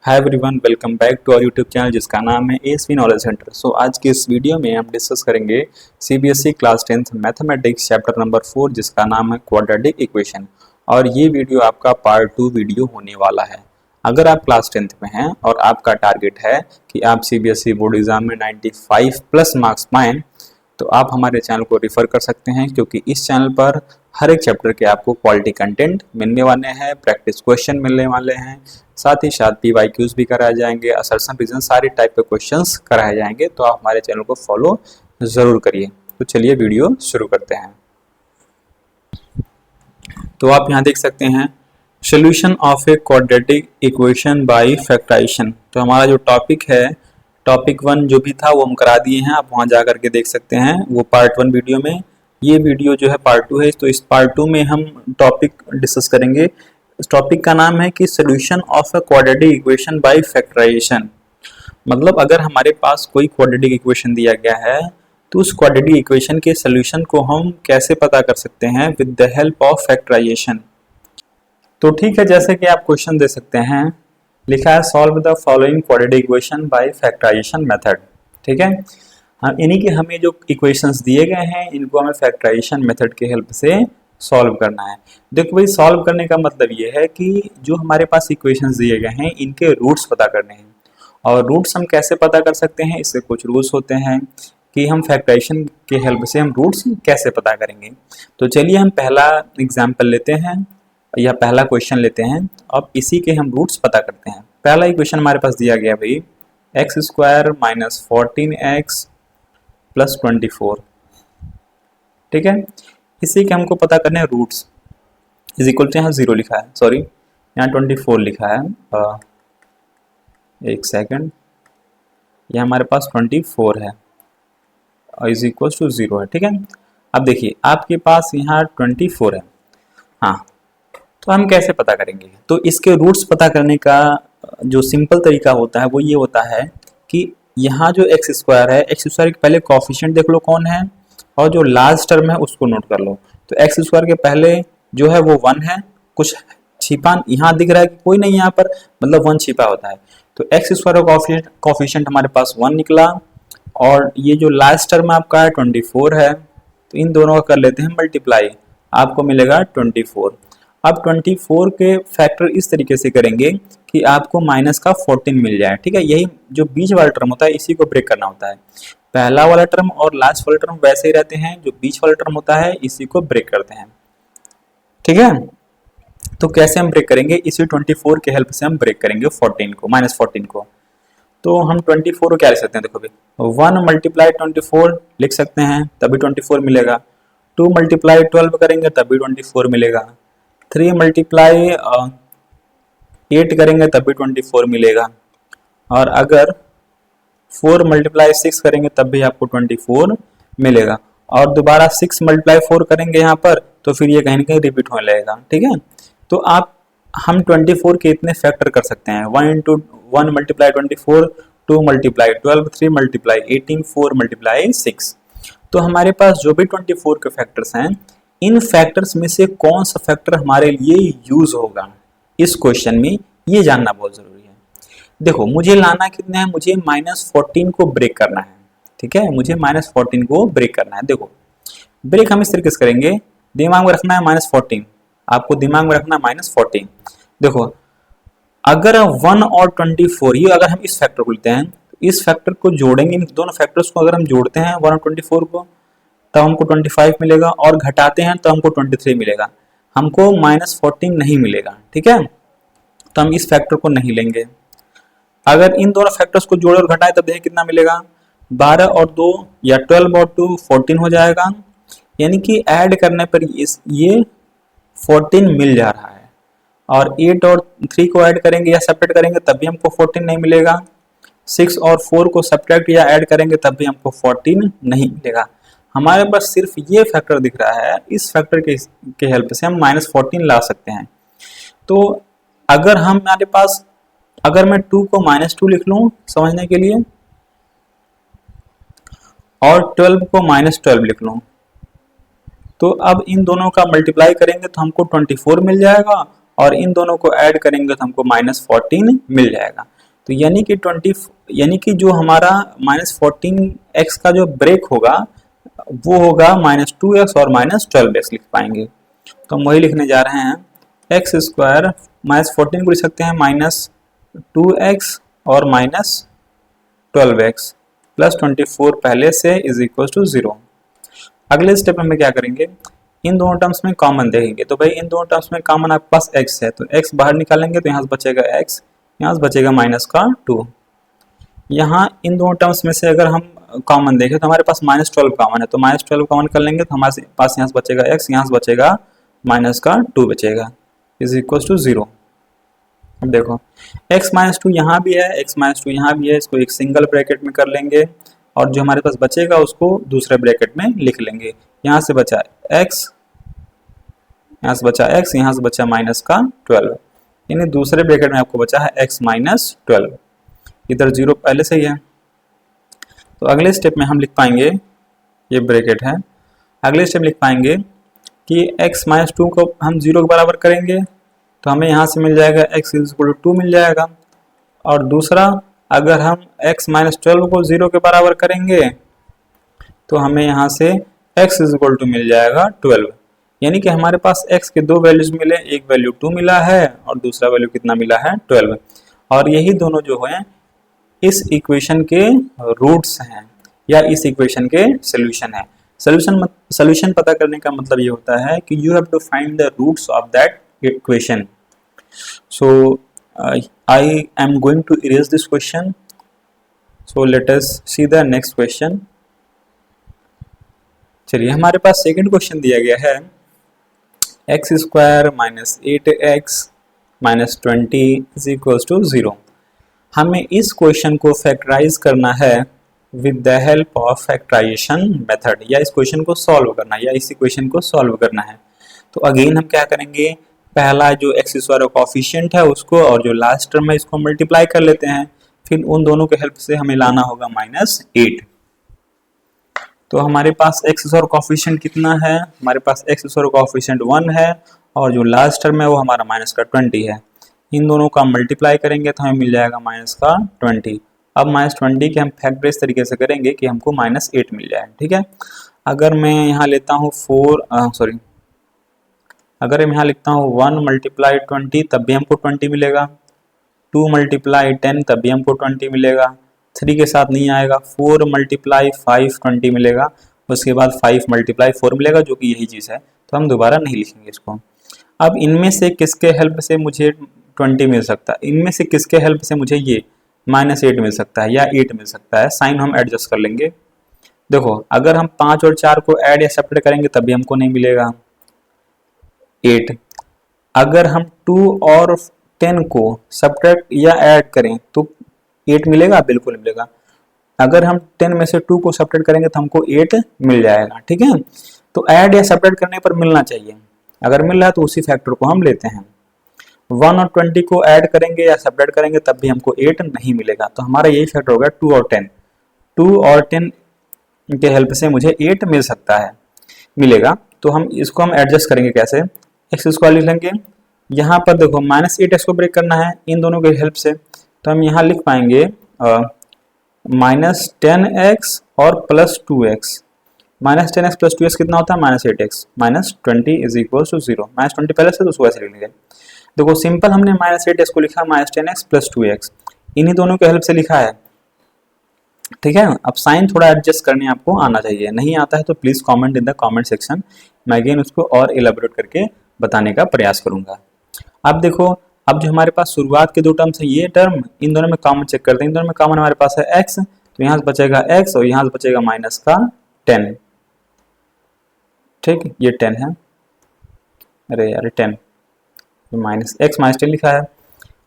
Hi everyone, welcome back to our YouTube channel जिसका नाम है एएसवी नॉलेज सेंटर। सो आज की इस वीडियो में हम डिस्कस करेंगे CBSE class 10th mathematics chapter number 4 जिसका नाम है क्वाड्रेटिक इक्वेशन। और ये वीडियो आपका पार्ट 2 वीडियो होने वाला है। अगर आप क्लास 10th में हैं और आपका टारगेट है कि आप सीबीएसई बोर्ड एग्जाम में 95 प्लस मार्क्स पाएँ, तो आप हमारे चैनल को रिफ़र कर सकते हैं, क्योंकि इस चैनल पर हर एक चैप्टर के आपको क्वालिटी कंटेंट मिलने वाले हैं, प्रैक्टिस क्वेश्चन मिलने वाले हैं, साथ ही साथ पीवाईक्यूज भी कराए जाएंगे, असर्शन रीजन सारे टाइप के क्वेश्चंस कराए जाएंगे। तो आप हमारे चैनल को फॉलो ज़रूर करिए। तो चलिए वीडियो शुरू करते हैं। तो आप यहाँ देख सकते हैं solution of a quadratic equation by factorization. तो हमारा जो टॉपिक है, टॉपिक 1 जो भी था वो हम करा दिए हैं, आप वहाँ जा करके देख सकते हैं वो पार्ट 1 वीडियो में। ये वीडियो जो है पार्ट 2 है, तो इस पार्ट 2 में हम टॉपिक डिस्कस करेंगे। इस टॉपिक का नाम है कि solution of a quadratic equation by factorization. मतलब अगर हमारे पास कोई क्वाड्रेटिक इक्वेशन दिया गया है तो उस क्वाड्रेटिक इक्वेशन के सोल्यूशन को हम कैसे पता कर सकते हैं with the help of factorization. तो ठीक है, जैसे कि आप क्वेश्चन दे सकते हैं, लिखा है solve the following quadratic equation by factorization method. ठीक है, हम इन्हीं के हमें जो इक्वेशंस दिए गए हैं इनको हमें फैक्टराइजेशन मेथड के हेल्प से सॉल्व करना है। देखो भाई, सॉल्व करने का मतलब ये है कि जो हमारे पास इक्वेशंस दिए गए हैं इनके रूट्स पता करने हैं। और रूट्स हम कैसे पता कर सकते हैं, इसके कुछ रूल्स होते हैं कि हम फैक्टराइजेशन के हेल्प से हम रूट्स कैसे पता करेंगे। तो चलिए हम पहला एग्जाम्पल लेते हैं या पहला क्वेश्चन लेते हैं, अब इसी के हम रूट्स पता करते हैं। पहला इक्वेशन हमारे पास दिया गया भाई x square minus 14x plus 24। ठीक है, इसी के हमको पता करने हैं रूट्स। इज इक्वल टू यहाँ 0 लिखा है, सॉरी यहाँ 24 लिखा है। एक सेकंड, ये हमारे पास 24 है और इज इक्वल टू 0 है। ठीक है, अब देखिए आपके पास यहाँ 24 है। हाँ, तो हम कैसे पता करेंगे? तो इसके रूट्स पता करने का जो सिंपल तरीका होता है वो ये होता है कि यहाँ जो एक्स स्क्वायर है, एक्स स्क्वायर के पहले कोफिशिएंट देख लो कौन है, और जो लास्ट टर्म है उसको नोट कर लो। तो एक्स स्क्वायर के पहले जो है वो 1 है, कुछ छिपा यहाँ दिख रहा है कि कोई नहीं यहाँ पर, मतलब 1 छिपा होता है। तो एक्स स्क्वायर का कोफिशिएंट हमारे पास 1 निकला, और ये जो लास्ट टर्म आपका है 24 है, तो इन दोनों का कर लेते हैं मल्टीप्लाई, आपको मिलेगा 24। अब 24 के फैक्टर इस तरीके से करेंगे कि आपको माइनस का 14 मिल जाए। ठीक है, यही जो बीच वाला टर्म होता है इसी को ब्रेक करना होता है। पहला वाला टर्म और लास्ट वाला टर्म वैसे ही रहते हैं, जो बीच वाला टर्म होता है इसी को ब्रेक करते हैं। ठीक है, तो कैसे हम ब्रेक करेंगे? इसी 24 के हेल्प से हम ब्रेक करेंगे 14 को, माइनस 14 को। तो हम 24 को क्या लिख सकते हैं? देखो भाई 1 मल्टीप्लाई 24 लिख सकते हैं, तभी 24 मिलेगा। 2 मल्टीप्लाई 12 करेंगे तभी 24 मिलेगा। 3 मल्टीप्लाई 8 करेंगे तभी 24 मिलेगा। और अगर 4 मल्टीप्लाई 6 करेंगे तब भी आपको 24 मिलेगा। और दोबारा 6 मल्टीप्लाई 4 करेंगे यहाँ पर, तो फिर ये कहीं ना कहीं रिपीट होने लगेगा। ठीक है, तो हम 24 के इतने फैक्टर कर सकते हैं, 1 into 1 multiply 24, 2 multiply 12, 3 multiply 18, 4 multiply 6। तो हमारे पास जो भी 24 के फैक्टर्स हैं, इन फैक्टर्स में से कौन सा फैक्टर हमारे लिए यूज होगा इस क्वेश्चन में, ये जानना बहुत जरूरी है। देखो मुझे लाना कितना है, मुझे -14 को ब्रेक करना है। ठीक है, मुझे -14 को ब्रेक करना है। देखो ब्रेक हम इस तरीके से करेंगे, दिमाग में रखना है -14, आपको दिमाग में रखना है -14। देखो अगर 1 और 24, ये अगर हम इस फैक्टर को लेते हैं, तो इस फैक्टर को जोड़ेंगे, इन दोनों फैक्टर्स को अगर हम जोड़ते हैं 1 और 24 को, तब हमको 25 मिलेगा, और घटाते हैं तो हमको 23 मिलेगा, हमको -14 नहीं मिलेगा। ठीक है, तो हम इस फैक्टर को नहीं लेंगे। अगर इन दोनों फैक्टर्स को जोड़े और घटाए तब देखिए कितना मिलेगा, 12 और 2 या 12 और 2 14 हो जाएगा, यानी कि ऐड करने पर ये 14 मिल जा रहा है। और 8 और 3 को ऐड करेंगे या सब्ट्रैक्ट करेंगे तब भी हमको 14 नहीं मिलेगा। 6 और 4 को सब्ट्रैक्ट या ऐड करेंगे तब भी हमको 14 नहीं मिलेगा। हमारे पास सिर्फ ये फैक्टर दिख रहा है, इस फैक्टर के हेल्प से हम -14 ला सकते हैं। तो अगर हमारे पास, अगर मैं 2 को -2 लिख लूं समझने के लिए, और 12 को -12 लिख लूं, तो अब इन दोनों का मल्टीप्लाई करेंगे तो हमको 24 मिल जाएगा, और इन दोनों को ऐड करेंगे तो हमको -14 मिल जाएगा। तो यानी कि जो हमारा -14x का जो ब्रेक होगा वो होगा -2x और -12x लिख पाएंगे। तो हम वही लिखने जा रहे हैं, एक्स स्क्वायर -14 को लिख सकते हैं -2x और -12x प्लस 24 पहले से इज इक्वल टू 0। अगले स्टेप में क्या करेंगे, इन दोनों टर्म्स में कॉमन देखेंगे। तो भाई इन दोनों टर्म्स में कॉमन आपके पास x है, तो x बाहर निकालेंगे तो यहाँ से बचेगा x, यहाँ से बचेगा -2। यहाँ इन दोनों टर्म्स में से अगर हम कॉमन देखें तो हमारे पास -12 कॉमन है, तो -12 कॉमन कर लेंगे तो हमारे पास यहाँ से बचेगा x, यहाँ से बचेगा -2 बचेगा इज इक्वल टू 0। अब देखो x-2 यहाँ भी है, x-2 यहाँ भी है, इसको एक सिंगल ब्रैकेट में कर लेंगे और जो हमारे पास बचेगा उसको दूसरे ब्रैकेट में लिख लेंगे। यहाँ से बचा x, यहाँ से बचा x, यहाँ से बचा -12, यानी दूसरे ब्रैकेट में आपको बचा है x-12, इधर 0 पहले से ही है। तो अगले स्टेप में हम लिख पाएंगे, ये ब्रैकेट है, अगले स्टेप लिख पाएंगे कि x-2 को हम 0 के बराबर करेंगे तो हमें यहाँ से मिल जाएगा x = 2 मिल जाएगा, और दूसरा अगर हम x-12 को 0 के बराबर करेंगे तो हमें यहाँ से x = मिल जाएगा 12, यानी कि हमारे पास x के दो वैल्यूज मिले, एक वैल्यू 2 मिला है और दूसरा वैल्यू कितना मिला है 12, और यही दोनों जो हैं इस इक्वेशन के रूट्स हैं या इस इक्वेशन के सोल्यूशन है। सोल्यूशन पता करने का मतलब ये होता है कि you have to find the roots of that equation. So I am going to erase this question. So let us see the next question. चलिए हमारे पास सेकंड क्वेश्चन दिया गया है, x square -8x -20 is equals to 0। हमें इस question को factorize करना है with the help of factorization method, या इस क्वेश्चन को सॉल्व करना है, या इस इक्वेशन को सॉल्व करना है। तो अगेन हम क्या करेंगे, पहला जो एक्स स्क्वायर कोफिशिएंट है उसको और जो लास्ट टर्म है इसको मल्टीप्लाई कर लेते हैं, फिर उन दोनों के हेल्प से हमें लाना होगा -8। तो हमारे पास एक्स स्क्वायर कोफिशिएंट कितना है, हमारे पास एक्स स्क्वायर कोफिशिएंट 1 है और जो लास्ट टर्म है वो हमारा -20 है। इन दोनों का मल्टीप्लाई करेंगे तो हमें मिल जाएगा -20। अब -20 के हम फैक्टर इस तरीके से करेंगे कि हमको -8 मिल जाए, ठीक है। अगर मैं यहाँ लेता हूँ अगर मैं यहाँ लिखता हूँ 1 × 20 तब भी हमको 20 मिलेगा, 2 × 10 तब भी हमको 20 मिलेगा, 3 के साथ नहीं आएगा, 4 × 5 20 मिलेगा, उसके बाद 5 × 4 मिलेगा जो कि यही चीज़ है, तो हम दोबारा नहीं लिखेंगे इसको। अब इनमें से किसके हेल्प से मुझे 20 मिल सकता है, इनमें से किसके हेल्प से मुझे ये -8 मिल सकता है या 8 मिल सकता है, साइन हम एडजस्ट कर लेंगे। देखो अगर हम 5 और 4 को ऐड या सेपरेट करेंगे तब भी हमको नहीं मिलेगा 8। अगर हम 2 और 10 को सब्ट्रैक्ट या ऐड करें तो 8 मिलेगा, बिल्कुल मिलेगा। अगर हम 10 में से 2 को सब्ट्रैक्ट करेंगे तो हमको 8 मिल जाएगा, ठीक है। तो ऐड या सब्ट्रैक्ट करने पर मिलना चाहिए, अगर मिल रहा है तो उसी फैक्टर को हम लेते हैं। 1 और 20 को ऐड करेंगे या सब्ट्रैक्ट करेंगे तब भी हमको 8 नहीं मिलेगा, तो हमारा यही फैक्टर होगा 2 और 10। 2 और 10 के हेल्प से मुझे 8 मिल सकता है, मिलेगा। तो हम इसको हम एडजस्ट करेंगे कैसे, एक्स स्क्वायर लिख लेंगे, यहाँ पर देखो -8x को ब्रेक करना है इन दोनों के हेल्प से, तो हम यहाँ लिख पाएंगे -10x और +2x। -10x + 2x कितना होता है -8x, -20 इज इक्वल टू 0। -20 पहले से तो उसको ऐसे लिख लेंगे। देखो सिंपल हमने -8x को लिखा -10x + 2x, इन्हीं दोनों के हेल्प से लिखा है, ठीक है। अब साइन थोड़ा एडजस्ट करने आपको आना चाहिए, नहीं आता है तो please comment in the comment section, मैं अगेन उसको और एलाबोरेट करके बताने का प्रयास करूंगा। अब देखो, अब जो हमारे पास शुरुआत के दो टर्म्स है, ये टर्म इन दोनों में कॉमन चेक करते हैं, इन दोनों में कॉमन हमारे पास है x, तो यहाँ से बचेगा x और यहाँ से बचेगा -10, ठीक, ये 10 है, अरे यार 10 -x -10 लिखा है।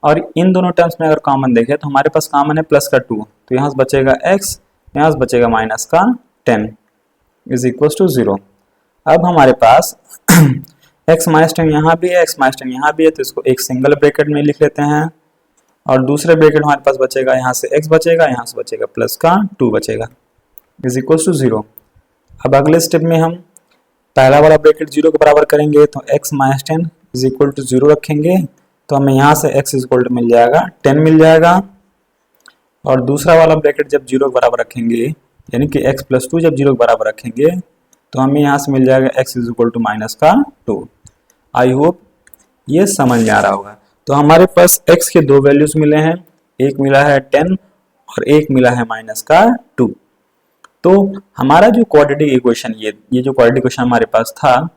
और इन दोनों टर्म्स में अगर कॉमन देखें तो हमारे पास कॉमन है +2, तो यहाँ से बचेगा x, यहाँ से बचेगा -10 इज इक्वल टू 0। अब हमारे पास x -10 यहाँ भी है, x -10 यहाँ भी है, तो इसको एक सिंगल ब्रैकेट में लिख लेते हैं और दूसरे ब्रैकेट हमारे पास बचेगा, यहाँ से x बचेगा, यहाँ से बचेगा +2 बचेगा इज इक्वल टू 0। अब अगले स्टेप में हम पहला वाला ब्रैकेट 0 के बराबर करेंगे, तो x -10 इज इक्वल टू 0 रखेंगे तो हमें यहाँ से x इज इक्वल टू मिल जाएगा 10 मिल जाएगा, और दूसरा वाला ब्रैकेट जब 0 के बराबर रखेंगे यानी कि x प्लस 2 जब 0 के बराबर रखेंगे तो हमें यहाँ से मिल जाएगा x is equal to minus का 2। आई होप ये समझ में आ रहा होगा। तो हमारे पास x के दो वैल्यूज मिले हैं, एक मिला है 10 और एक मिला है माइनस का 2। तो हमारा जो क्वाड्रेटिक इक्वेशन ये जो क्वाड्रेटिक इक्वेशन हमारे पास था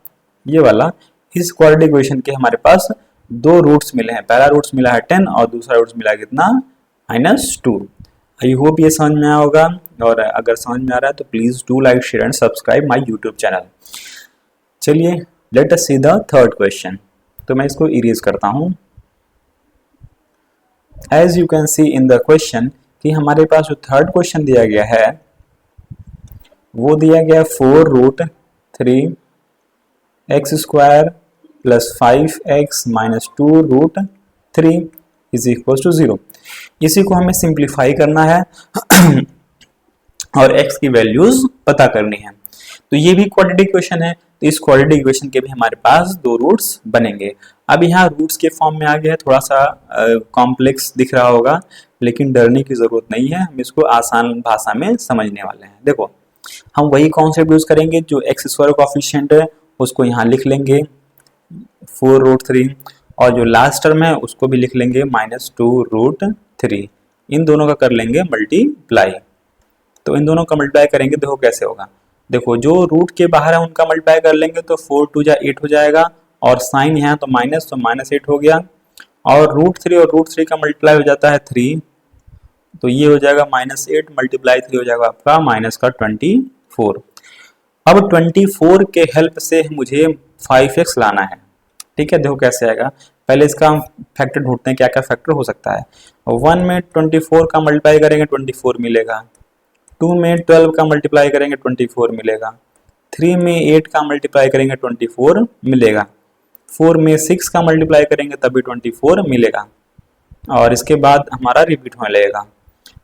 ये वाला, इस क्वाड्रेटिक इक्वेशन के हमारे पास दो रूट्स मिले हैं, पहला रूट्स मिला है 10 और दूसरा रूट्स मिला है कितना -2। आई होप ये समझ में आया होगा, और अगर समझ में आ रहा है तो please do like share and subscribe my YouTube channel. चलिए let us see the third question. तो मैं इसको इरेज करता हूं। As you can see in the question कि हमारे पास जो थर्ड क्वेश्चन दिया गया है वो दिया गया 4√3 x square plus 5x minus 2√3 is equal to 0। इसी को हमें सिंप्लीफाई करना है और x की वैल्यूज पता करनी है। तो ये भी क्वाड्रेटिक इक्वेशन है, तो इस क्वाड्रेटिक इक्वेशन के भी हमारे पास दो रूट्स बनेंगे। अब यहाँ रूट्स के फॉर्म में आ गया है, थोड़ा सा कॉम्प्लेक्स दिख रहा होगा, लेकिन डरने की जरूरत नहीं है, हम इसको आसान भाषा में समझने वाले हैं। देखो हम वही कॉन्सेप्ट यूज करेंगे, जो एक्स स्क्वायर कोएफिशिएंट है उसको यहाँ लिख लेंगे 4√3, और जो लास्ट टर्म है उसको भी लिख लेंगे -2√3। इन दोनों का कर लेंगे मल्टीप्लाई। तो इन दोनों का मल्टीप्लाई करेंगे, देखो कैसे होगा। देखो जो रूट के बाहर है उनका मल्टीप्लाई कर लेंगे तो 4 2 8 हो जाएगा, और साइन यहाँ तो -8 हो गया, और √3 और √3 का मल्टीप्लाई हो जाता है 3, तो ये हो जाएगा -8 मल्टीप्लाई 3 हो जाएगा आपका -24। अब 24 के हेल्प से मुझे 5x लाना है। ठीक है, देखो कैसे आएगा। पहले इसका हम फैक्टर ढूंढते हैं, क्या क्या फैक्टर हो सकता है। 1 में 24 का मल्टीप्लाई करेंगे 24 मिलेगा, 2 में 12 का मल्टीप्लाई करेंगे 24 मिलेगा, 3 में 8 का मल्टीप्लाई करेंगे 24 मिलेगा, 4 में 6 का मल्टीप्लाई करेंगे तभी 24 मिलेगा, और इसके बाद हमारा रिपीट होने लगेगा।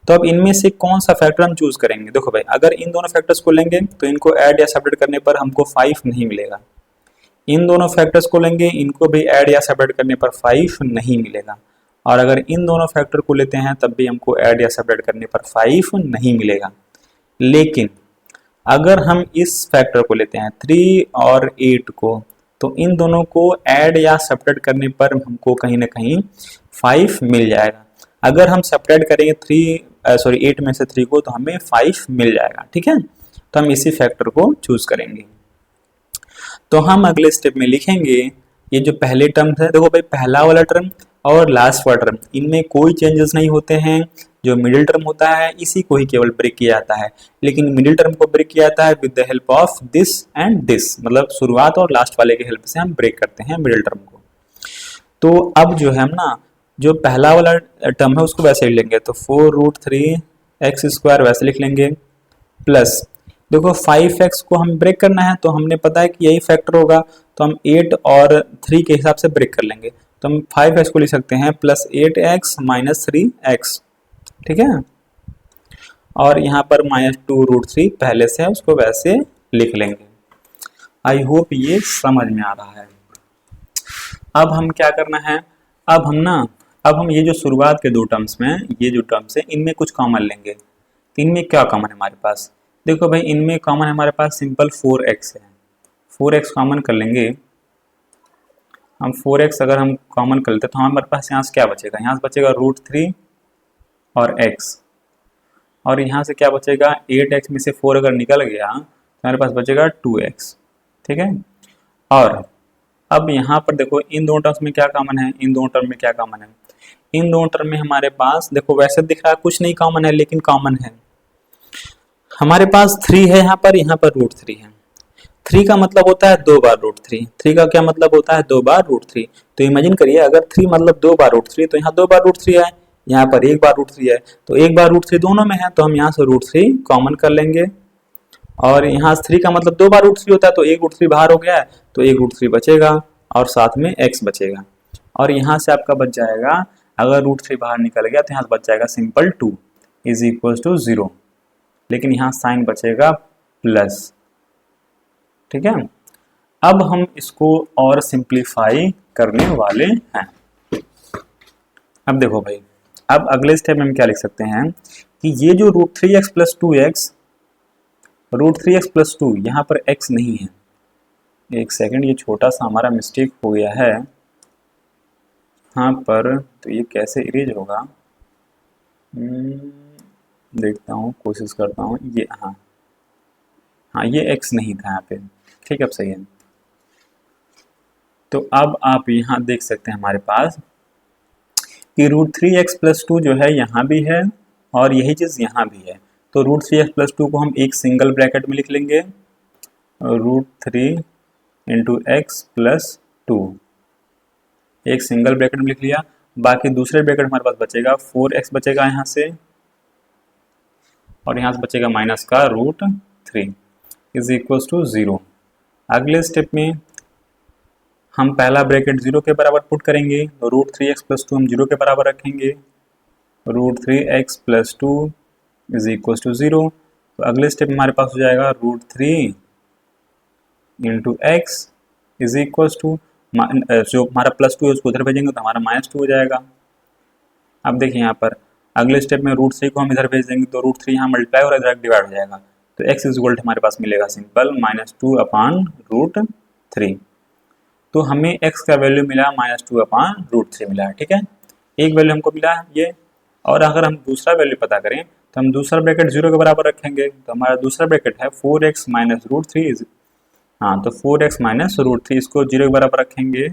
तो अब इनमें से कौन सा फैक्टर हम चूज करेंगे। देखो भाई, अगर इन दोनों फैक्टर्स को लेंगे तो इनको ऐड या सब्ट्रैक्ट करने पर हमको 5 नहीं मिलेगा। इन दोनों फैक्टर्स को लेंगे, इनको भी ऐड या सब्ट्रैक्ट करने पर 5 नहीं मिलेगा, और अगर इन दोनों फैक्टर को लेते हैं तब भी हमको ऐड या सब्ट्रैक्ट करने पर 5 नहीं मिलेगा। लेकिन अगर हम इस फैक्टर को लेते हैं 3 और 8 को, तो इन दोनों को ऐड या सब्ट्रैक्ट करने पर हमको कहीं ना कहीं 5 मिल जाएगा। अगर हम सब्ट्रैक्ट करेंगे 8 में से 3 को तो हमें 5 मिल जाएगा। ठीक है, तो हम इसी फैक्टर को चूज करेंगे। तो हम अगले स्टेप में लिखेंगे ये जो पहले टर्म है, देखो भाई पहला वाला टर्म और लास्ट वाला टर्म इनमें कोई चेंजेस नहीं होते हैं। जो मिडिल टर्म होता है इसी को ही केवल ब्रेक किया जाता है, लेकिन मिडिल टर्म को ब्रेक किया जाता है with the help of this and this, मतलब शुरुआत और लास्ट वाले के हेल्प से हम ब्रेक करते हैं मिडिल टर्म को। तो अब जो है हम ना, जो पहला वाला टर्म है उसको वैसे ही लेंगे, तो 4√3 x स्क्वायर वैसे लिख लेंगे, प्लस देखो 5x को हम ब्रेक करना है तो हमने पता है कि यही फैक्टर होगा, तो हम 8 और 3 के हिसाब से ब्रेक कर लेंगे, तो हम 5x को लिख सकते हैं प्लस 8x माइनस 3x। ठीक है, और यहाँ पर -2√3 पहले से है उसको वैसे लिख लेंगे। आई होप ये समझ में आ रहा है। अब हम क्या करना है, अब हम ये जो शुरुआत के दो टर्म्स में, ये जो टर्म्स है इनमें कुछ कॉमन लेंगे। तो इनमें क्या कॉमन है हमारे पास, देखो भाई इनमें कॉमन हमारे पास सिंपल 4x है, 4x कॉमन कर लेंगे हम। 4x अगर हम कॉमन कर लेते तो हमारे पास यहाँ से क्या बचेगा, यहाँ से बचेगा √3 और x, और यहाँ से क्या बचेगा 8x में से 4 अगर निकल गया तो हमारे पास बचेगा 2x। ठीक है, और अब यहाँ पर देखो इन दोनों टर्म्स में क्या कॉमन है, इन दोनों टर्म में क्या कॉमन है, इन दोनों टर्म में हमारे पास देखो वैसे दिख रहा है कुछ नहीं कॉमन है, लेकिन कॉमन है हमारे पास 3 है, यहाँ पर √3 है। 3 का मतलब होता है 2 बार √3, 3 का क्या मतलब होता है 2 बार √3। तो इमेजिन करिए अगर 3 मतलब 2 बार √3 तो यहाँ 2 बार √3 है, यहाँ पर 1 बार √3 है, तो 1 बार √3 दोनों में है, तो हम यहाँ से √3 कॉमन कर लेंगे, और यहाँ 3 का मतलब 2 बार √3 होता है, तो 1 √3 बाहर हो गया है, तो 1 √3 बचेगा और साथ में x बचेगा, और यहाँ से आपका बच जाएगा, अगर √3 बाहर निकल गया तो यहाँ से बच जाएगा सिंपल 2 इज इक्वल टू 0, लेकिन यहाँ साइन बचेगा प्लस। ठीक है, अब हम इसको और सिंप्लीफाई करने वाले हैं। अब देखो भाई, अब अगले स्टेप में हम क्या लिख सकते हैं कि ये जो √3x + 2x, √3x + 2, यहाँ पर x नहीं है। एक सेकंड, ये छोटा सा हमारा मिस्टेक हो गया है यहाँ पर, तो ये कैसे इरेज होगा? देखता हूँ, कोशिश करता हूँ। ये हाँ ये x नहीं था यहाँ पे, ठीक है, अब सही है। तो अब आप यहाँ देख सकते हैं हमारे पास कि √3x + 2 जो है यहाँ भी है और यही चीज़ यहाँ भी है। तो √3x + 2 को हम एक सिंगल ब्रैकेट में लिख लेंगे, √3 × x + 2, एक सिंगल ब्रैकेट में लिख लिया। बाकी दूसरे ब्रैकेट हमारे पास बचेगा 4x बचेगा यहाँ से, और यहाँ से बचेगा माइनस का √3 = 0। अगले स्टेप में हम पहला ब्रैकेट 0 के बराबर पुट करेंगे, तो √3x + 2 हम 0 के बराबर रखेंगे, √3x + 2 = 0। तो अगले स्टेप हमारे पास हो जाएगा √3 × x = जो हमारा +2 है उसको उधर भेजेंगे तो हमारा -2 हो जाएगा। अब देखिए यहाँ पर अगले स्टेप में √3 को हम इधर भेज देंगे तो √3 यहाँ मल्टीप्लाई और इधर डिवाइड हो जाएगा, तो x = हमारे पास मिलेगा सिंपल -2/√3। तो हमें x का वैल्यू मिला -2/√3 मिला है, ठीक है। एक वैल्यू हमको मिला ये, और अगर हम दूसरा वैल्यू पता करें तो हम दूसरा ब्रैकेट 0 के बराबर रखेंगे, तो हमारा दूसरा ब्रैकेट है 4x - √3, हाँ तो 4x - √3 इसको 0 के बराबर रखेंगे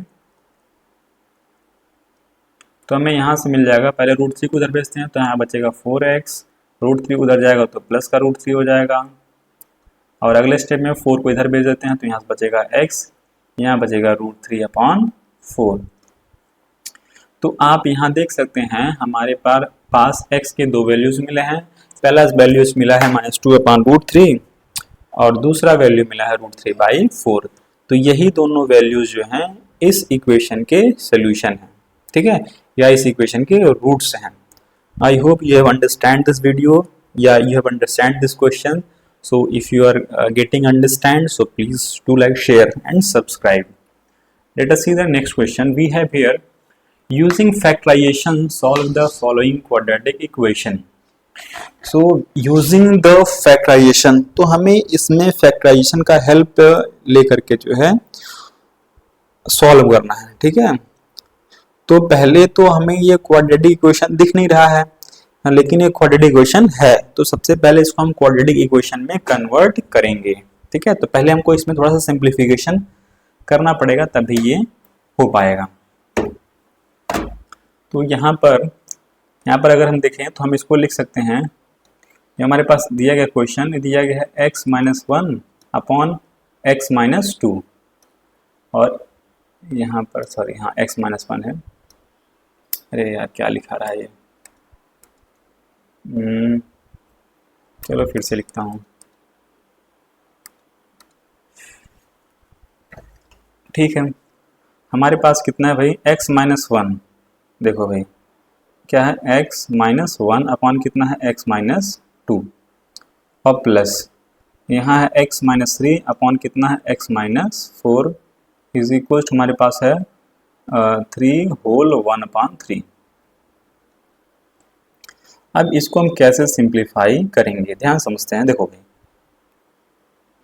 तो हमें यहाँ से मिल जाएगा, पहले √3 को उधर भेजते हैं तो यहाँ बचेगा 4x, √3 उधर जाएगा तो प्लस का √3 हो जाएगा, और अगले स्टेप में 4 को इधर भेज देते हैं तो यहाँ से बचेगा x, यहाँ बचेगा √3/4। तो आप यहाँ देख सकते हैं हमारे पास x के दो वैल्यूज मिले हैं। पहला वैल्यूज मिला है -2/√3 और दूसरा वैल्यू मिला है √3/4। तो यही दोनों वैल्यूज जो हैं इस इक्वेशन के सोल्यूशन हैं, ठीक है, या इस इक्वेशन के रूट्स हैं। I hope you have understand this video या you have understand this question. So if you are getting understand, so please do like, share and subscribe. Let us see the next question. We have here, using factorization solve the following quadratic equation. So using the factorization, तो हमें इसमें factorization का help लेकर के जो है solve करना है, ठीक है। तो पहले तो हमें ये क्वाड्रेटिक इक्वेशन दिख नहीं रहा है, लेकिन ये क्वाड्रेटिक इक्वेशन है, तो सबसे पहले इसको हम क्वाड्रेटिक इक्वेशन में कन्वर्ट करेंगे, ठीक है। तो पहले हमको इसमें थोड़ा सा सिंप्लीफिकेशन करना पड़ेगा तभी ये हो पाएगा। तो यहाँ पर अगर हम देखें तो हम इसको लिख सकते हैं, ये हमारे पास दिया गया क्वेश्चन दिया गया है x - 1 / x - 2, और यहाँ पर सॉरी हाँ x - 1 है। अरे यार क्या लिखा रहा है ये, चलो फिर से लिखता हूँ, ठीक है। हमारे पास कितना है भाई, x - 1, देखो भाई क्या है, x - 1 अपॉन कितना है x - 2, और प्लस यहाँ है x - 3 अपॉन कितना है x - 4 इज इक्वल हमारे पास है 3 होल 1/3। अब इसको हम कैसे सिंप्लीफाई करेंगे, ध्यान समझते हैं। देखो भाई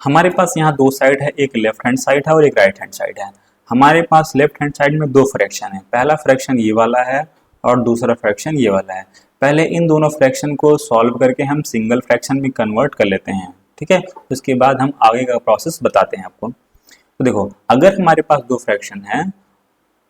हमारे पास यहाँ दो साइड है, एक लेफ्ट हैंड साइड है और एक राइट हैंड साइड है। हमारे पास लेफ्ट हैंड साइड में दो फ्रैक्शन है, पहला फ्रैक्शन ये वाला है और दूसरा फ्रैक्शन ये वाला है। पहले इन दोनों फ्रैक्शन को सॉल्व करके हम सिंगल फ्रैक्शन में कन्वर्ट कर लेते हैं, ठीक है। उसके बाद हम आगे का प्रोसेस बताते हैं आपको। तो देखो अगर हमारे पास दो फ्रैक्शन है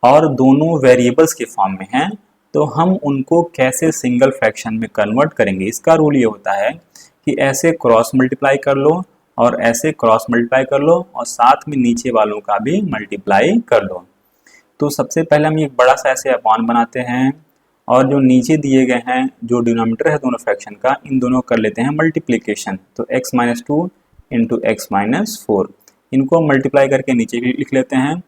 और दोनों वेरिएबल्स के फॉर्म में हैं, तो हम उनको कैसे सिंगल फ्रैक्शन में कन्वर्ट करेंगे। इसका रूल ये होता है कि ऐसे क्रॉस मल्टीप्लाई कर लो और ऐसे क्रॉस मल्टीप्लाई कर लो और साथ में नीचे वालों का भी मल्टीप्लाई कर लो। तो सबसे पहले हम एक बड़ा सा ऐसे अपॉन बनाते हैं और जो नीचे दिए गए हैं जो डिनोमिनेटर है दोनों फ्रैक्शन का, इन दोनों कर लेते हैं मल्टीप्लिकेशन। तो x - 2 × x - 4 इनको मल्टीप्लाई करके नीचे लिख लेते हैं।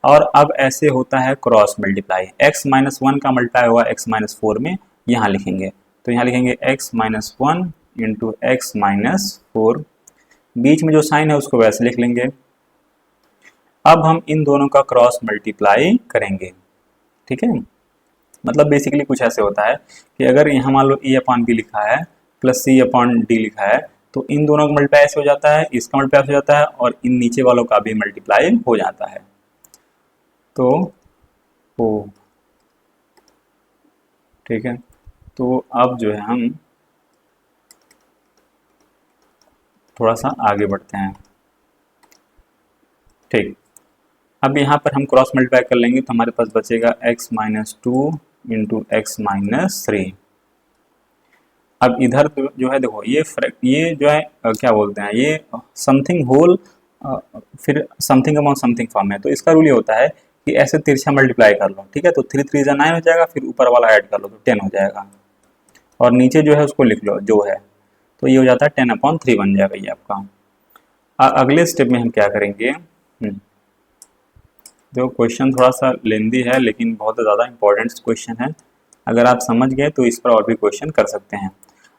और अब ऐसे होता है क्रॉस मल्टीप्लाई, x - 1 का मल्टीप्लाई हुआ x - 4 में, यहाँ लिखेंगे। तो यहाँ लिखेंगे x - 1 × x - 4, बीच में जो साइन है उसको वैसे लिख लेंगे। अब हम इन दोनों का क्रॉस मल्टीप्लाई करेंगे, ठीक है। मतलब बेसिकली कुछ ऐसे होता है कि अगर यहाँ मान लो ए अपॉन बी लिखा है प्लस सी अपॉन डी लिखा है, तो इन दोनों का मल्टीप्लाई ऐसे हो जाता है, इसका मल्टीप्लाई हो जाता है और इन नीचे वालों का भी मल्टीप्लाई हो जाता है। तो ओ ठीक है, तो अब जो है हम थोड़ा सा आगे बढ़ते हैं, ठीक। अब यहाँ पर हम क्रॉस मल्टीप्लाई कर लेंगे तो हमारे पास बचेगा x minus two into x minus three. अब इधर जो है देखो ये जो है क्या बोलते हैं, ये समथिंग होल फिर समथिंग अमाउंट समथिंग फॉर्म है। तो इसका रूल ये होता है कि ऐसे तिरछा मल्टीप्लाई कर लो, ठीक है। तो 3 3 जा 9 हो जाएगा, फिर ऊपर वाला ऐड कर लो तो 10 हो जाएगा, और नीचे जो है उसको लिख लो जो है, तो ये हो जाता है 10/3 बन जाएगा ये आपका। अगले स्टेप में हम क्या करेंगे, देखो क्वेश्चन थोड़ा सा लेंदी है लेकिन बहुत ज़्यादा इंपॉर्टेंट क्वेश्चन है, अगर आप समझ गए तो इस पर और भी क्वेश्चन कर सकते हैं।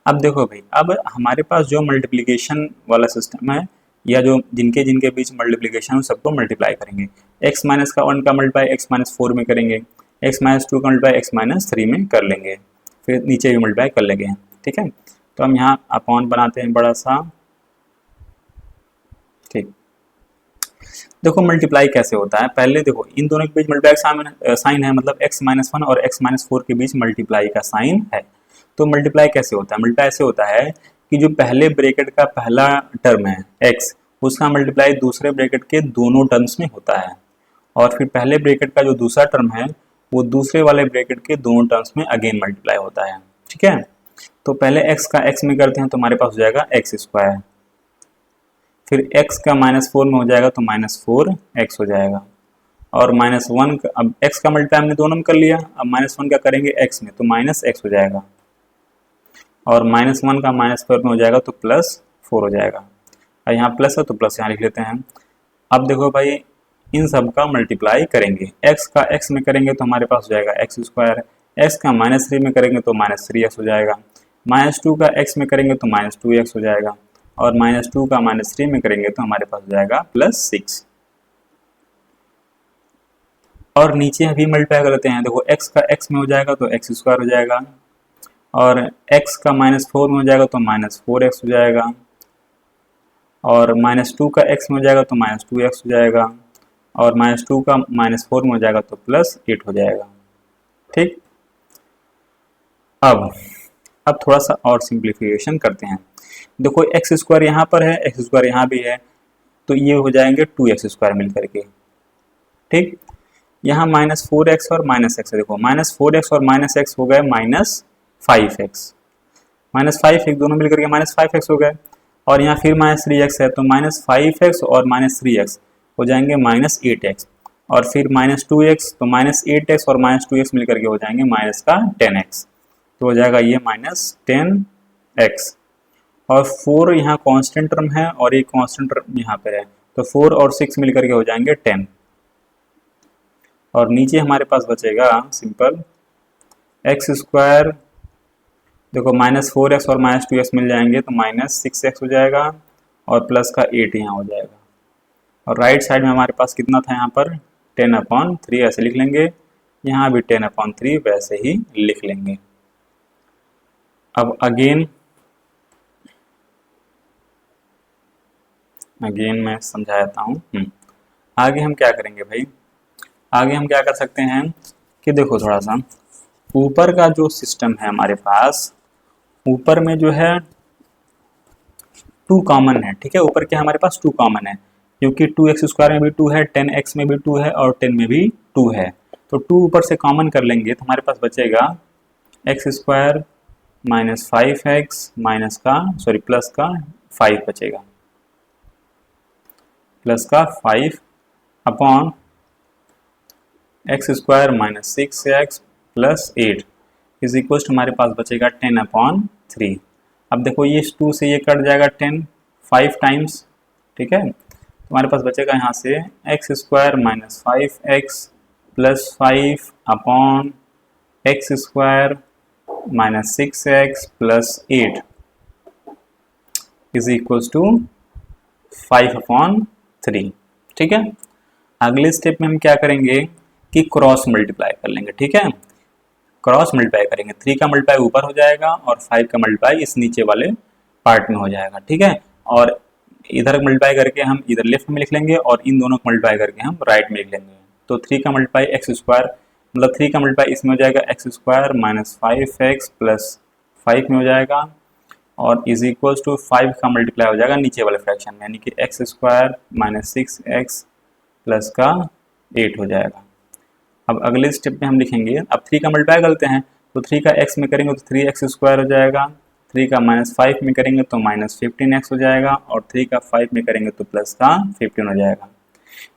अब देखो भाई, अब हमारे पास जो मल्टीप्लिकेशन वाला सिस्टम है, या जो जिनके जिनके बीच मल्टीप्लिकेशन सबको मल्टीप्लाई करेंगे। x माइनस का 1 का मल्टीप्लाई x माइनस 4 में करेंगे, x माइनस 2 का मल्टीप्लाई x माइनस 3 में कर लेंगे, फिर नीचे भी मल्टीप्लाई कर लेंगे, ठीक है। तो हम यहाँ अपॉन बनाते हैं बड़ा सा, ठीक। देखो मल्टीप्लाई कैसे होता है, पहले देखो इन दोनों के बीच मल्टीप्लाई साइन है, मतलब x माइनस 1 और x माइनस 4 के बीच मल्टीप्लाई का साइन है। तो मल्टीप्लाई कैसे होता है, मल्टीप्लाई ऐसे होता है कि जो पहले ब्रैकेट का पहला टर्म है x, उसका मल्टीप्लाई दूसरे ब्रैकेट के दोनों टर्म्स में होता है, और फिर पहले ब्रैकेट का जो दूसरा टर्म है वो दूसरे वाले ब्रैकेट के दोनों टर्म्स में अगेन मल्टीप्लाई होता है, ठीक है। तो पहले x का x में करते हैं तो हमारे पास हो जाएगा एक्स स्क्वायर, फिर x का -4 में हो जाएगा तो -4x हो जाएगा, और -1 का, अब x का मल्टीप्लाई हमने दोनों में कर लिया, अब -1 का करेंगे x में तो -x हो जाएगा, और -1 का -4 में हो जाएगा तो +4 हो जाएगा। और यहाँ प्लस है तो प्लस यहाँ लिख लेते हैं। अब देखो भाई, इन सब का मल्टीप्लाई करेंगे, x का x में करेंगे तो हमारे पास हो जाएगा एक्स स्क्वायर, x का -3 में करेंगे तो -3x हो जाएगा, -2 का x में करेंगे तो -2x हो जाएगा, और -2 का -3 में करेंगे तो हमारे पास हो जाएगा +6। और नीचे भी मल्टीप्लाई कर लेते हैं, देखो x का x में हो जाएगा तो एक्स स्क्वायर हो जाएगा, और x का -4 में हो जाएगा तो -4x हो जाएगा, और -2 का x में हो जाएगा तो -2x हो जाएगा, और -2 का -4 में हो जाएगा तो +8 हो जाएगा, ठीक। अब थोड़ा सा और सिंप्लीफिकेशन करते हैं। देखो एक्स स्क्वायर यहाँ पर है, एक्स स्क्वायर यहाँ भी है, तो ये हो जाएंगे 2x² मिल करके, ठीक। यहाँ -4x और -x है, देखो -4x और -x हो गए -5x, -5x दोनों मिलकर के -5x हो गए, और यहाँ फिर -3x है तो -5x और -3x हो जाएंगे -8x, और फिर -2x तो -8x और -2x मिलकर के हो जाएंगे -10x, तो हो जाएगा ये -10x, और 4 यहाँ कांस्टेंट टर्म है और एक कांस्टेंट टर्म यहाँ पर है, तो 4 और 6 मिलकर के हो जाएंगे 10, और नीचे हमारे पास बचेगा सिंपल x², देखो -4x और -2x मिल जाएंगे तो -6x हो जाएगा, और प्लस का 8 यहाँ हो जाएगा, और राइट साइड में हमारे पास कितना था यहाँ पर 10/3 ऐसे लिख लेंगे, यहाँ भी 10/3 वैसे ही लिख लेंगे। अब अगेन मैं समझाता हूँ। आगे हम क्या करेंगे भाई, आगे हम क्या कर सकते हैं कि देखो थोड़ा सा ऊपर का जो सिस्टम है हमारे पास, ऊपर में जो है 2 कॉमन है, ठीक है। ऊपर क्या हमारे पास 2 कॉमन है, क्योंकि 2x² में भी 2 है, 10x में भी 2 है, और 10 में भी 2 है, तो 2 ऊपर से कॉमन कर लेंगे तो हमारे पास बचेगा x² -5x प्लस का 5 बचेगा, प्लस का 5 upon x² -6x plus 8 is equal to हमारे पास बचेगा 10/3। अब देखो ये 2 से ये कट जाएगा 10 5 टाइम्स, ठीक है। तो हमारे पास बचेगा यहाँ से x² -5x plus 5 upon x² -6x plus 8 is equal to 5/3, ठीक है। अगले स्टेप में हम क्या करेंगे कि क्रॉस मल्टीप्लाई कर लेंगे, ठीक है। क्रॉस मल्टीप्लाई करेंगे, 3 का मल्टीप्लाई ऊपर हो जाएगा और 5 का मल्टीप्लाई इस नीचे वाले पार्ट में हो जाएगा, ठीक है। और इधर मल्टीप्लाई करके हम इधर लेफ्ट में लिख लेंगे और इन दोनों को मल्टीप्लाई करके हम राइट में लिख लेंगे। तो 3 का मल्टीप्लाई एक्स स्क्वायर, मतलब 3 का मल्टीप्लाई इसमें हो जाएगा x square minus 5x plus 5 में हो जाएगा, और इज इक्वल्स टू 5 का मल्टीप्लाई हो जाएगा नीचे वाले फ्रैक्शन में, यानी कि x square minus 6x plus का 8 हो जाएगा। अब अगले स्टेप में हम लिखेंगे, अब 3 का मल्टीप्लाई करते हैं, तो 3 का x में करेंगे तो 3x स्क्वायर हो जाएगा, 3 का माइनस 5 में करेंगे तो माइनस 15x हो जाएगा, और 3 का 5 में करेंगे तो प्लस का 15 हो जाएगा।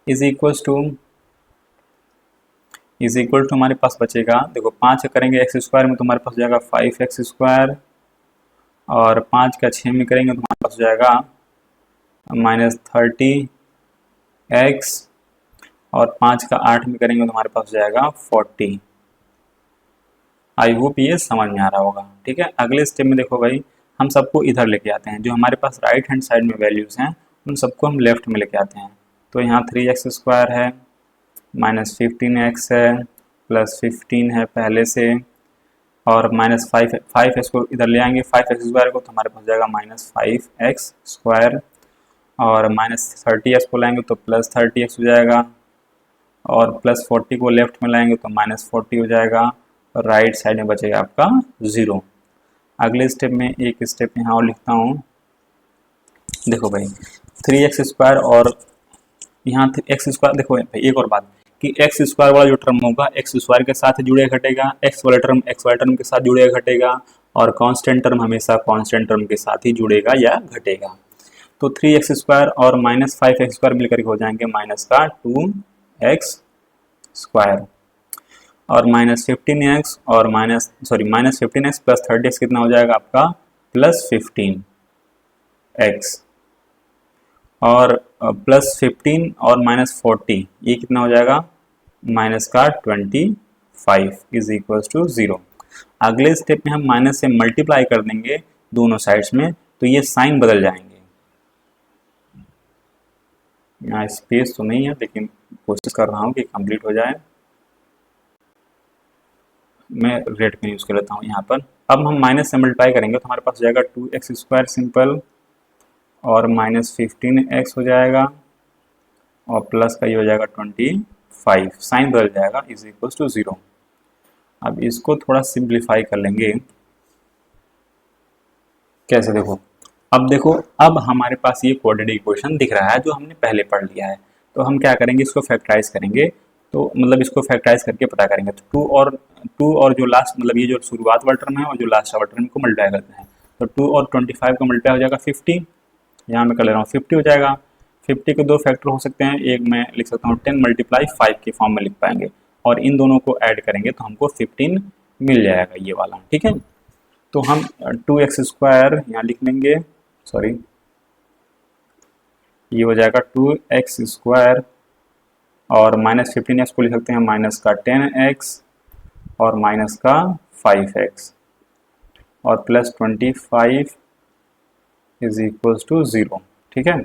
इज इक्वल टू हमारे पास बचेगा, देखो 5 का करेंगे एक्स स्क्वायर में तो हमारे पास हो जाएगा 5x स्क्वायर, और 5 का 6 में करेंगे तो हमारे पास हो जाएगा माइनस 30x, और 5 का 8 में करेंगे तो हमारे पास हो जाएगा 40। आई होप ये समझ में आ रहा होगा, ठीक है। अगले स्टेप में देखो भाई, हम सबको इधर लेके आते हैं, जो हमारे पास राइट हैंड साइड में वैल्यूज़ हैं उन सबको हम लेफ्ट में लेके आते हैं। तो यहाँ 3x स्क्वायर है, माइनस 15x है, प्लस 15 है पहले से, और माइनस 5x को इधर ले आएंगे 5x स्क्वायर को, तो हमारे पास हो जाएगा माइनस 5x स्क्वायर, और माइनस 30x को लाएंगे तो प्लस 30x हो जाएगा, और प्लस 40 को लेफ्ट में लाएंगे तो माइनस 40 हो जाएगा, और राइट साइड में बचेगा आपका 0। अगले स्टेप में एक स्टेप यहाँ और लिखता हूँ, देखो भाई 3x स्क्वायर, और यहाँ एक्स स्क्वायर, देखो भाई एक और बात कि एक्स स्क्वायर वाला जो टर्म होगा एक्स स्क्वायर के साथ जुड़ेगा घटेगा, एक्स वाला टर्म एक्स वाला टर्म के साथ जुड़ेगा घटेगा, और कांस्टेंट टर्म हमेशा कांस्टेंट टर्म के साथ ही जुड़ेगा या घटेगा। तो 3x स्क्वायर और माइनस 5x स्क्वायर मिलकर हो जाएंगे माइनस का 2x स्क्वायर, और माइनस 15x और माइनस 15x प्लस 30x कितना हो जाएगा आपका प्लस 15x, और प्लस 15 और माइनस 40 ये कितना हो जाएगा माइनस का 25 इज इक्वल्स टू 0। अगले स्टेप में हम माइनस से मल्टीप्लाई कर देंगे दोनों साइड्स में, तो ये साइन बदल जाएंगे। यहाँ स्पेस तो नहीं है लेकिन कोशिश कर रहा हूँ कि कंप्लीट हो जाए। मैं रेड पेन यूज़ कर लेता हूँ यहाँ पर। अब हम माइनस से मल्टीप्लाई करेंगे तो हमारे पास हो जाएगा 2x स्क्वायर सिंपल, और माइनस 15x हो जाएगा, और प्लस का ये हो जाएगा 25, साइन बदल जाएगा इज इक्वल टू 0। अब इसको थोड़ा सिंप्लीफाई कर लेंगे, कैसे देखो, अब देखो अब हमारे पास ये क्वाड्रेटिक इक्वेशन दिख रहा है जो हमने पहले पढ़ लिया है। तो हम क्या करेंगे, इसको फैक्टराइज करेंगे, तो मतलब इसको फैक्टराइज करके पता करेंगे। तो 2 और जो लास्ट, मतलब ये जो शुरुआत वाला टर्म है और जो लास्ट वाला टर्म को मल्टीप्लाई करते हैं, तो 2 और 25 का मल्टीप्लाई हो जाएगा 50, यहाँ मैं कर ले रहा हूँ 50 हो जाएगा। 50 के 2 फैक्टर हो सकते हैं, एक मैं लिख सकता हूँ 10 मल्टीप्लाई 5 के फॉर्म में लिख पाएंगे, और इन दोनों को ऐड करेंगे तो हमको 15 मिल जाएगा ये वाला, ठीक है। तो हम 2x स्क्वायर यहाँ लिख लेंगे, सॉरी ये हो जाएगा 2x स्क्वायर, और माइनस 15x को लिख सकते हैं माइनस का 10x, और माइनस का 5x, और प्लस 25 इज इक्वल्स टू 0, ठीक है।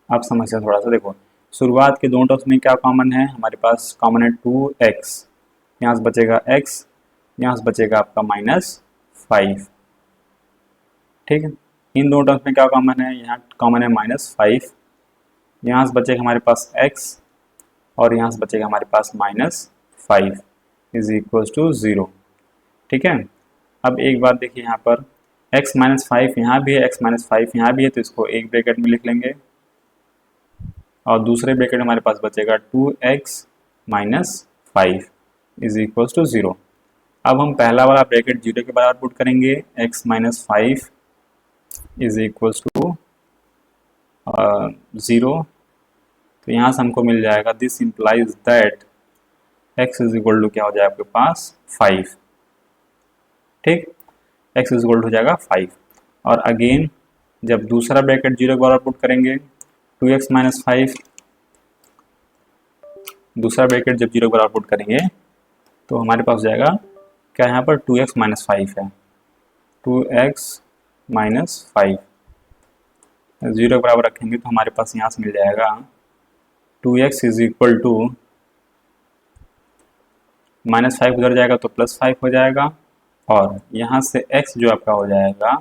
अब समस्या थोड़ा सा देखो, शुरुआत के दोनों टर्म्स में क्या कॉमन है, हमारे पास कॉमन है 2x, यहाँ से बचेगा x, यहाँ से बचेगा आपका माइनस 5, ठीक है। इन दोनों टर्म्स में क्या कॉमन है, यहाँ कॉमन है माइनस 5, यहाँ से बचेगा हमारे पास x, और यहाँ से बचेगा हमारे पास माइनस 5 इज इक्वल्स टू 0, ठीक है। अब एक बात देखिए, यहाँ पर x माइनस 5 यहाँ भी है, x माइनस 5 यहाँ भी है, तो इसको एक ब्रैकेट में लिख लेंगे, और दूसरे ब्रैकेट हमारे पास बचेगा 2x minus 5 is equals to 0। अब हम पहला वाला ब्रैकेट 0 के बराबर पुट करेंगे, x minus 5 is equals to 0, तो यहाँ से हमको मिल जाएगा this implies that x is equal to क्या हो जाएगा आपके पास 5, ठीक, x इज इक्वल टू हो जाएगा 5। और अगेन जब दूसरा ब्रैकेट 0 के बराबर पुट करेंगे, 2x माइनस 5, दूसरा ब्रैकेट जब 0 के बराबर पुट करेंगे तो हमारे पास हो जाएगा क्या, यहाँ पर 2x माइनस 5 है, 2x माइनस 5 0 के बराबर रखेंगे तो हमारे पास यहाँ से मिल जाएगा 2x इज इक्वल टू -5 उधर जाएगा तो +5 हो जाएगा, और यहाँ से x जो आपका हो जाएगा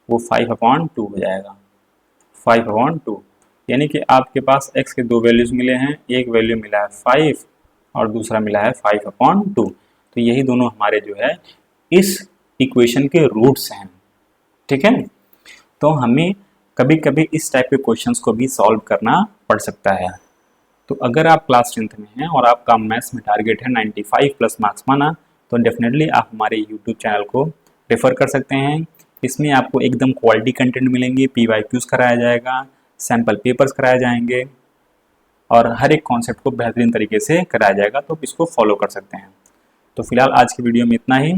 वो 5/2 हो जाएगा, 5/2। यानी कि आपके पास x के दो वैल्यूज मिले हैं, एक वैल्यू मिला है 5 और दूसरा मिला है 5/2। तो यही दोनों हमारे जो है इस इक्वेशन के रूट्स हैं। ठीक है, तो हमें कभी कभी इस टाइप के क्वेश्चंस को भी सॉल्व करना पड़ सकता है। तो अगर आप क्लास 10th में हैं और आपका मैथ्स में टारगेट है 95+ मार्क्स पाना, तो डेफिनेटली आप हमारे यूट्यूब चैनल को रेफर कर सकते हैं। इसमें आपको एकदम क्वालिटी कंटेंट मिलेंगे, PYQs कराया जाएगा, सैम्पल पेपर्स कराए जाएंगे और हर एक कॉन्सेप्ट को बेहतरीन तरीके से कराया जाएगा, तो इसको फॉलो कर सकते हैं। तो फिलहाल आज की वीडियो में इतना ही।